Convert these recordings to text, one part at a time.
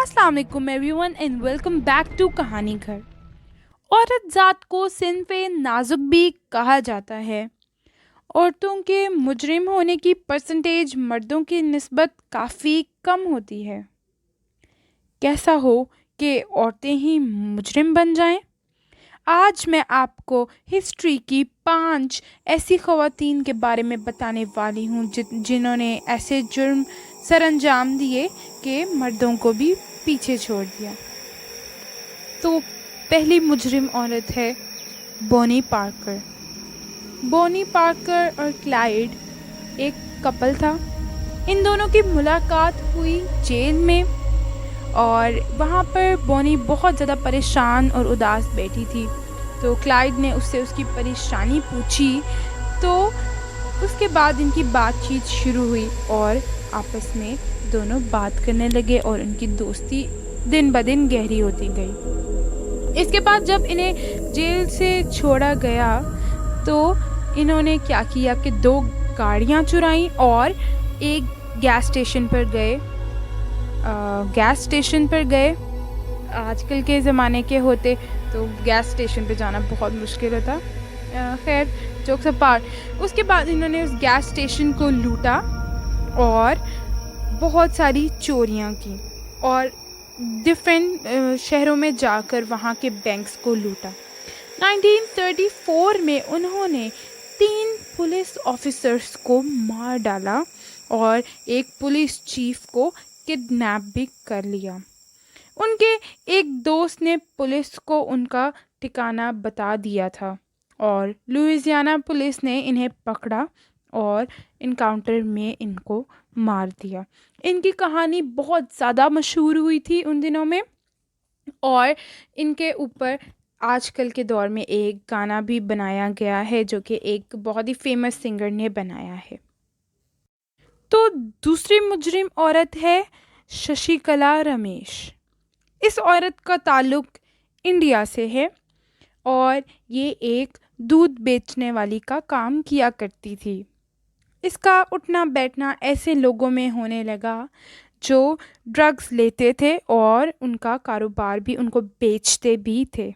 अस्सलाम वालेकुम everyone and welcome back to Kahani Ghar. औरत ज़ात को सिन्फ़े नाजुक भी कहा जाता है। औरतों के मुजरिम होने की परसेंटेज मर्दों की निस्बत काफ़ी कम होती है। कैसा हो कि औरतें ही मुजरिम बन जाएं? आज मैं आपको हिस्ट्री की 5 ऐसी ख़वातीन के बारे में बताने वाली हूँ जिन्होंने ऐसे जुर्म सरअंजाम दिए कि मर्दों को भी पीछे छोड़ दिया। तो पहली मुजरिम औरत है बोनी पार्कर। बोनी पार्कर और क्लाइड एक कपल था। इन दोनों की मुलाकात हुई जेल में और वहाँ पर बोनी बहुत ज़्यादा परेशान और उदास बैठी थी। तो क्लाइड ने उससे उसकी परेशानी पूछी, तो उसके बाद इनकी बातचीत शुरू हुई और आपस में दोनों बात करने लगे और उनकी दोस्ती दिन ब दिन गहरी होती गई। इसके बाद जब इन्हें जेल से छोड़ा गया तो इन्होंने क्या किया कि 2 गाड़ियाँ चुराईं और एक गैस स्टेशन पर गए। आजकल के ज़माने के होते तो गैस स्टेशन पे जाना बहुत मुश्किल होता। खैर जोक्स अपार्ट, उसके बाद इन्होंने उस गैस स्टेशन को लूटा और बहुत सारी चोरियां की और डिफरेंट शहरों में जाकर वहाँ के बैंक्स को लूटा। 1934 में उन्होंने 3 पुलिस ऑफिसर्स को मार डाला और एक पुलिस चीफ को किडनैप भी कर लिया। उनके एक दोस्त ने पुलिस को उनका ठिकाना बता दिया था और लुइसियाना पुलिस ने इन्हें पकड़ा और इनकाउंटर में इनको मार दिया। इनकी कहानी बहुत ज़्यादा मशहूर हुई थी उन दिनों में और इनके ऊपर आजकल के दौर में एक गाना भी बनाया गया है जो कि एक बहुत ही फेमस सिंगर ने बनाया है। तो दूसरी मुजरिम औरत है शशिकला रमेश। इस औरत का ताल्लुक इंडिया से है और ये एक दूध बेचने वाली का काम किया करती थी। इसका उठना बैठना ऐसे लोगों में होने लगा जो ड्रग्स लेते थे और उनका कारोबार भी उनको बेचते भी थे।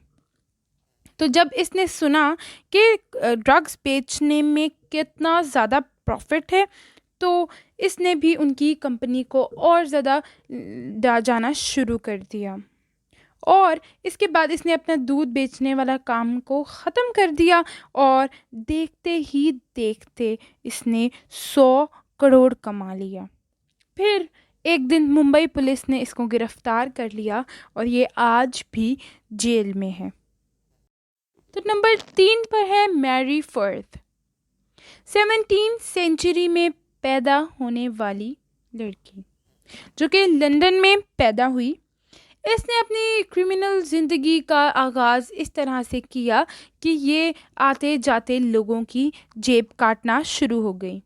तो जब इसने सुना कि ड्रग्स बेचने में कितना ज़्यादा प्रॉफिट है तो इसने भी उनकी कंपनी को और ज़्यादा जाना शुरू कर दिया और इसके बाद इसने अपना दूध बेचने वाला काम को ख़त्म कर दिया और देखते ही देखते इसने 100 करोड़ कमा लिया। फिर एक दिन मुंबई पुलिस ने इसको गिरफ्तार कर लिया और ये आज भी जेल में है। तो नंबर 3 पर है मैरी फर्थ। 17वीं सेंचुरी में पैदा होने वाली लड़की जो कि लंदन में पैदा हुई। इसने अपनी क्रिमिनल ज़िंदगी का आगाज़ इस तरह से किया कि ये आते जाते लोगों की जेब काटना शुरू हो गई।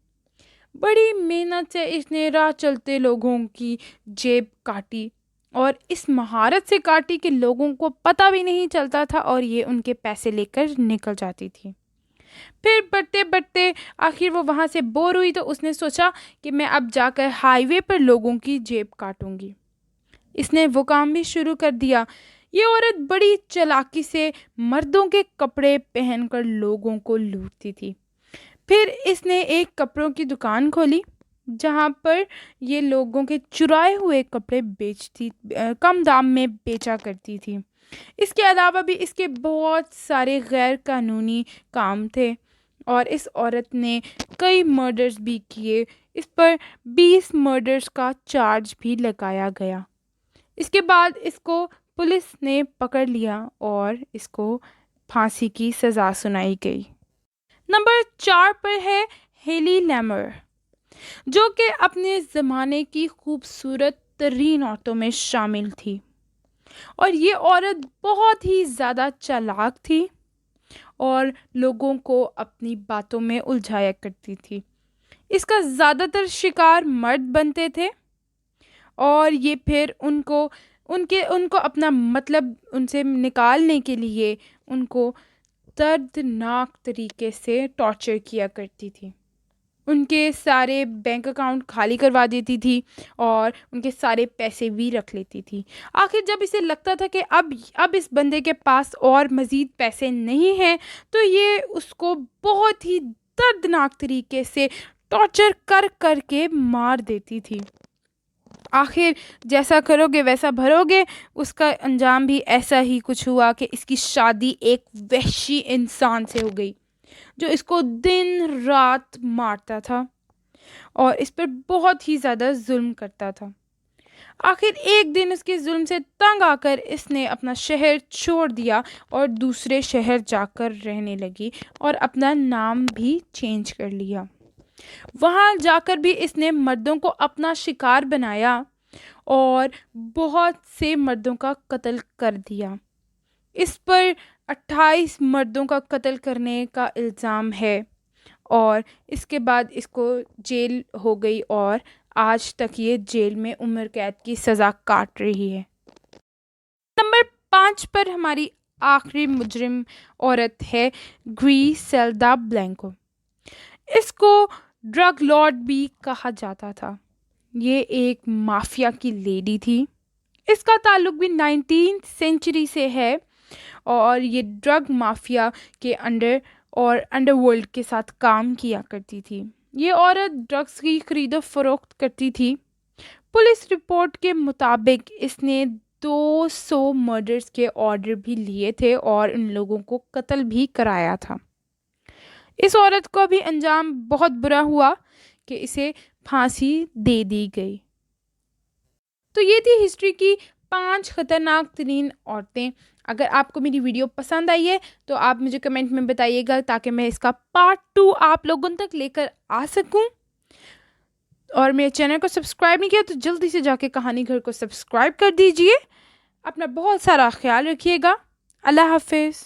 बड़ी मेहनत से इसने राह चलते लोगों की जेब काटी और इस महारत से काटी कि लोगों को पता भी नहीं चलता था और ये उनके पैसे लेकर निकल जाती थी। फिर बढ़ते बढ़ते आखिर वो वहाँ से बोर हुई तो उसने सोचा कि मैं अब जाकर हाईवे पर लोगों की जेब काटूंगी। इसने वो काम भी शुरू कर दिया। ये औरत बड़ी चालाकी से मर्दों के कपड़े पहनकर लोगों को लूटती थी। फिर इसने एक कपड़ों की दुकान खोली जहाँ पर ये लोगों के चुराए हुए कपड़े कम दाम में बेचा करती थी। इसके अलावा भी इसके बहुत सारे गैर कानूनी काम थे और इस औरत ने कई मर्डर्स भी किए। इस पर 20 मर्डर्स का चार्ज भी लगाया गया। इसके बाद इसको पुलिस ने पकड़ लिया और इसको फांसी की सज़ा सुनाई गई। नंबर 4 पर है हेली लैमर जो कि अपने ज़माने की खूबसूरत तरीन औरतों में शामिल थी और ये औरत बहुत ही ज़्यादा चालाक थी और लोगों को अपनी बातों में उलझाया करती थी। इसका ज़्यादातर शिकार मर्द बनते थे और ये फिर उनको अपना मतलब उनसे निकालने के लिए उनको दर्दनाक तरीके से टॉर्चर किया करती थी। उनके सारे बैंक अकाउंट खाली करवा देती थी और उनके सारे पैसे भी रख लेती थी। आखिर जब इसे लगता था कि अब इस बंदे के पास और मज़ीद पैसे नहीं हैं, तो ये उसको बहुत ही दर्दनाक तरीके से टॉर्चर कर कर के मार देती थी। आखिर जैसा करोगे वैसा भरोगे, उसका अंजाम भी ऐसा ही कुछ हुआ कि इसकी शादी एक वहशी इंसान से हो गई, जो इसको दिन रात मारता था और इस पर बहुत ही ज़्यादा जुल्म करता था। आखिर एक दिन उसके जुल्म से तंग आकर इसने अपना शहर छोड़ दिया और दूसरे शहर जाकर रहने लगी और अपना नाम भी चेंज कर लिया। वहाँ जाकर भी इसने मर्दों को अपना शिकार बनाया और बहुत से मर्दों का कत्ल कर दिया। इस पर 28 मर्दों का कत्ल करने का इल्ज़ाम है और इसके बाद इसको जेल हो गई और आज तक ये जेल में उम्र कैद की सज़ा काट रही है। नंबर 5 पर हमारी आखिरी मुजरिम औरत है ग्रिसेल्डा ब्लैंको। इसको ड्रग लॉर्ड भी कहा जाता था। ये एक माफिया की लेडी थी। इसका ताल्लुक भी 19th सेंचुरी से है और ये ड्रग माफिया के अंडर और अंडरवर्ल्ड के साथ काम किया करती थी। ये औरत ड्रग्स की खरीदो फरोख्त करती थी। पुलिस रिपोर्ट के मुताबिक इसने 200 मर्डर्स के ऑर्डर भी लिए थे और उन लोगों को कत्ल भी कराया था। इस औरत को भी अंजाम बहुत बुरा हुआ कि इसे फांसी दे दी गई। तो ये थी हिस्ट्री की 5 ख़तरनाक तरीन औरतें। अगर आपको मेरी वीडियो पसंद आई है तो आप मुझे कमेंट में बताइएगा ताकि मैं इसका पार्ट 2 आप लोगों तक लेकर आ सकूं। और मेरे चैनल को सब्सक्राइब नहीं किया तो जल्दी से जाके कहानी घर को सब्सक्राइब कर दीजिए। अपना बहुत सारा ख्याल रखिएगा। अल्लाह हाफिज़।